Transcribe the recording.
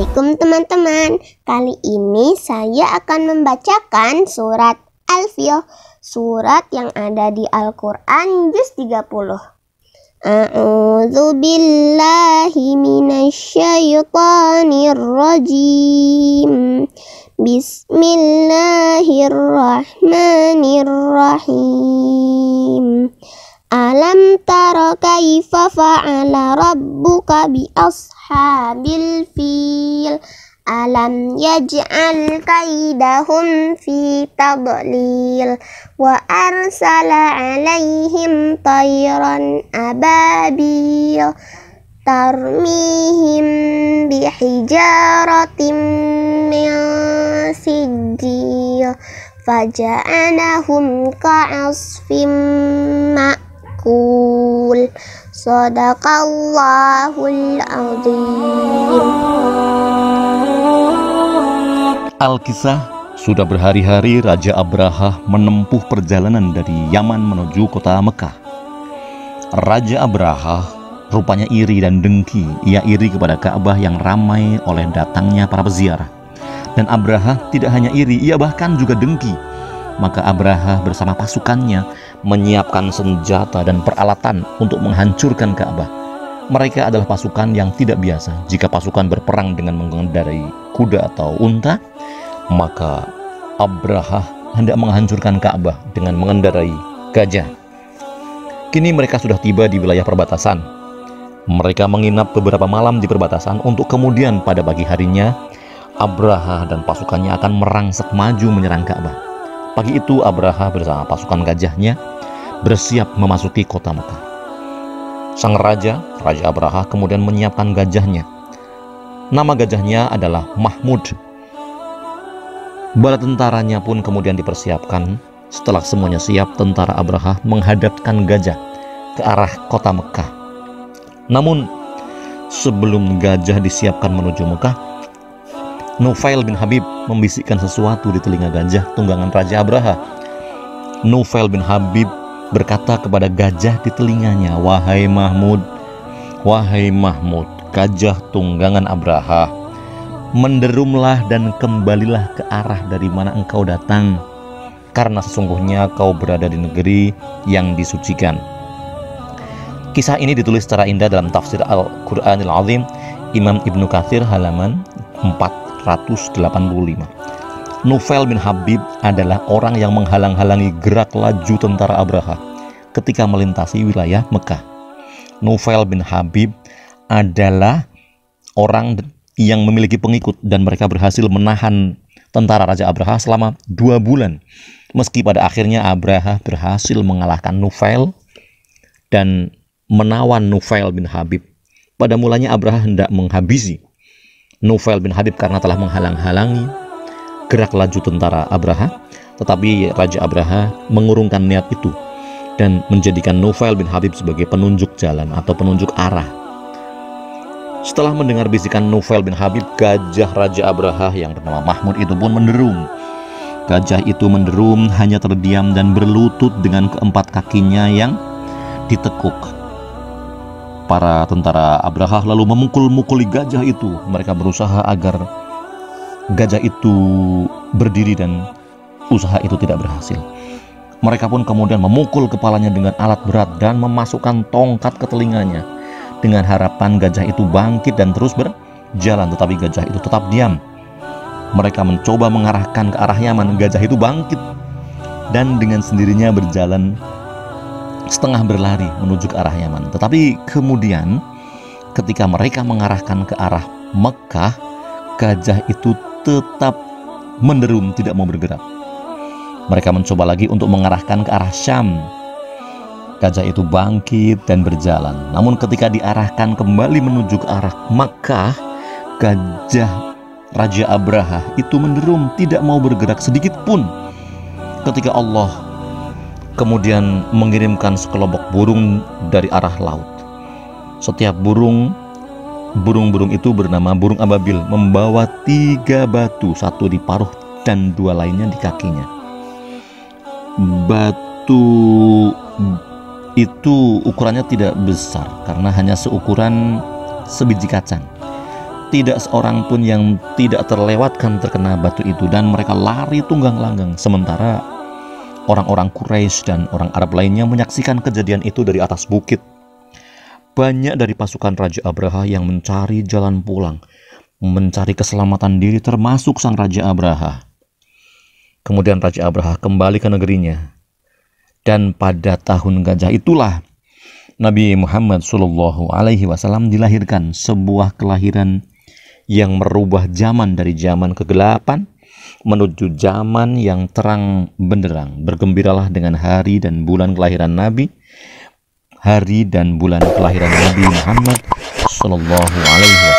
Assalamualaikum teman-teman. Kali ini saya akan membacakan surat Al-Fil, surat yang ada di Al-Quran juz 30. A'udzu billahi minasyaitonir rajim. Bismillahirrahmanirrahim. Alam tara kaifa fa'ala rabbuka bi ashabil fil. Alam yaj'al kaidahum fi tadlil. Wa arsala alaihim tayran ababil. Tarmihim bihijaratin min sijil. Faja'alahum ka'asfim ma'kul. Sadaqallahul azim. Al-Kisah, sudah berhari-hari Raja Abraha menempuh perjalanan dari Yaman menuju kota Mekah. Raja Abraha rupanya iri dan dengki. Ia iri kepada Ka'bah yang ramai oleh datangnya para peziarah. Dan Abraha tidak hanya iri, ia bahkan juga dengki. Maka Abraha bersama pasukannya menyiapkan senjata dan peralatan untuk menghancurkan Ka'bah. Mereka adalah pasukan yang tidak biasa. Jika pasukan berperang dengan mengendarai kuda atau unta, maka Abraha hendak menghancurkan Ka'bah dengan mengendarai gajah. Kini mereka sudah tiba di wilayah perbatasan. Mereka menginap beberapa malam di perbatasan untuk kemudian pada pagi harinya Abraha dan pasukannya akan merangsek maju menyerang Ka'bah. Pagi itu Abraha bersama pasukan gajahnya bersiap memasuki kota Mekah. Sang Raja Abraha kemudian menyiapkan gajahnya. Nama gajahnya adalah Mahmud. Bala tentaranya pun kemudian dipersiapkan. Setelah semuanya siap, tentara Abraha menghadapkan gajah ke arah kota Mekah. Namun sebelum gajah disiapkan menuju Mekah, Nufail bin Habib membisikkan sesuatu di telinga gajah tunggangan Raja Abraha. Nufail bin Habib berkata kepada gajah di telinganya, wahai Mahmud, gajah tunggangan Abraha, menderumlah dan kembalilah ke arah dari mana engkau datang, karena sesungguhnya kau berada di negeri yang disucikan. Kisah ini ditulis secara indah dalam tafsir Al-Quranil Azim Imam Ibnu Katsir halaman 485. Nufail bin Habib adalah orang yang menghalang-halangi gerak laju tentara Abraha ketika melintasi wilayah Mekah. Nufail bin Habib adalah orang yang memiliki pengikut dan mereka berhasil menahan tentara Raja Abraha selama 2 bulan. Meski pada akhirnya Abraha berhasil mengalahkan Nufail dan menawan Nufail bin Habib. Pada mulanya Abraha hendak menghabisi Nufail bin Habib karena telah menghalang-halangi gerak laju tentara Abraha, tetapi Raja Abraha mengurungkan niat itu dan menjadikan Nufail bin Habib sebagai penunjuk jalan atau penunjuk arah. Setelah mendengar bisikan Nufail bin Habib, gajah Raja Abraha yang bernama Mahmud itu pun menderum. Gajah itu menderum, hanya terdiam dan berlutut dengan keempat kakinya yang ditekuk. Para tentara Abraha lalu memukul-mukuli gajah itu. Mereka berusaha agar gajah itu berdiri dan usaha itu tidak berhasil. Mereka pun kemudian memukul kepalanya dengan alat berat dan memasukkan tongkat ke telinganya dengan harapan gajah itu bangkit dan terus berjalan, tetapi gajah itu tetap diam. Mereka mencoba mengarahkan ke arah Yaman. Gajah itu bangkit dan dengan sendirinya berjalan setengah berlari menuju ke arah Yaman. Tetapi kemudian ketika mereka mengarahkan ke arah Mekah, gajah itu tetap menderum, tidak mau bergerak. Mereka mencoba lagi untuk mengarahkan ke arah Syam. Gajah itu bangkit dan berjalan. Namun ketika diarahkan kembali menuju ke arah Makkah, gajah Raja Abraha itu menderum, tidak mau bergerak sedikit pun. Ketika Allah kemudian mengirimkan sekelompok burung dari arah laut. Setiap burung-burung itu bernama burung ababil, membawa 3 batu, 1 di paruh dan 2 lainnya di kakinya. Batu itu ukurannya tidak besar karena hanya seukuran sebiji kacang. Tidak seorang pun yang tidak terlewatkan terkena batu itu, dan mereka lari tunggang langgang. Sementara orang-orang Quraisy dan orang Arab lainnya menyaksikan kejadian itu dari atas bukit. Banyak dari pasukan Raja Abraha yang mencari jalan pulang, mencari keselamatan diri, termasuk sang Raja Abraha. Kemudian Raja Abraha kembali ke negerinya. Dan pada tahun gajah itulah Nabi Muhammad SAW dilahirkan, sebuah kelahiran yang merubah zaman dari zaman kegelapan menuju zaman yang terang benderang. Bergembiralah dengan hari dan bulan kelahiran Nabi, hari dan bulan kelahiran Nabi Muhammad SAW.